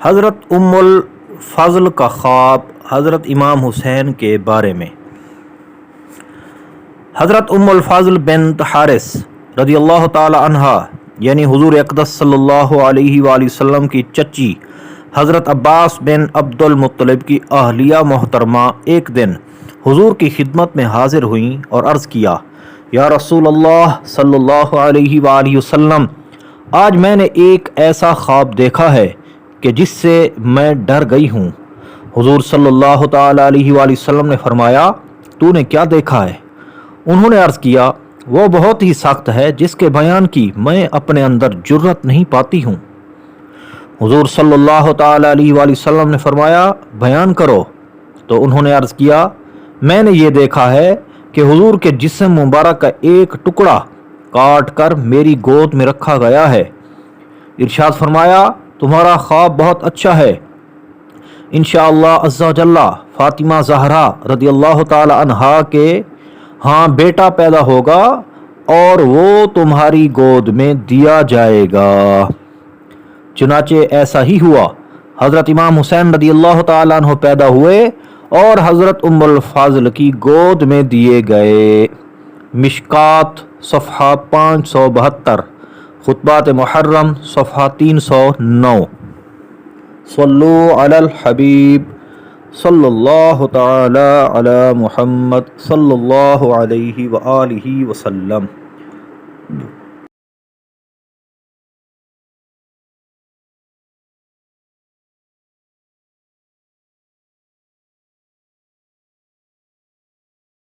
حضرت ام الفضل کا خواب حضرت امام حسین کے بارے میں۔ حضرت ام الفضل بنت حارث رضی اللہ تعالی عنہا یعنی حضور اقدس صلی اللہ علیہ وآلہ وسلم کی چچی حضرت عباس بن عبد المطلب کی اہلیہ محترمہ ایک دن حضور کی خدمت میں حاضر ہوئیں اور عرض کیا، یا رسول اللہ صلی اللہ علیہ وآلہ وسلم، آج میں نے ایک ایسا خواب دیکھا ہے کہ جس سے میں ڈر گئی ہوں۔ حضور صلی اللہ تعالی علیہ وآلہ وسلم نے فرمایا، تو نے کیا دیکھا ہے؟ انہوں نے عرض کیا، وہ بہت ہی سخت ہے جس کے بیان کی میں اپنے اندر جرأت نہیں پاتی ہوں۔ حضور صلی اللہ تعالی علیہ وآلہ وسلم نے فرمایا، بیان کرو۔ تو انہوں نے عرض کیا، میں نے یہ دیکھا ہے کہ حضور کے جسم مبارک کا ایک ٹکڑا کاٹ کر میری گود میں رکھا گیا ہے۔ ارشاد فرمایا، تمہارا خواب بہت اچھا ہے، انشاءاللہ عز و جل فاطمہ زہرا رضی اللہ تعالی عنہا کے ہاں بیٹا پیدا ہوگا اور وہ تمہاری گود میں دیا جائے گا۔ چنانچہ ایسا ہی ہوا، حضرت امام حسین رضی اللہ تعالیٰ عنہ پیدا ہوئے اور حضرت ام الفضل کی گود میں دیے گئے۔ مشکات صفحہ 572، خطبات محرم صفحہ 309۔ صلو علی الحبیب صلی اللہ تعالی علی محمد صلی اللہ علیہ وآلہ وسلم۔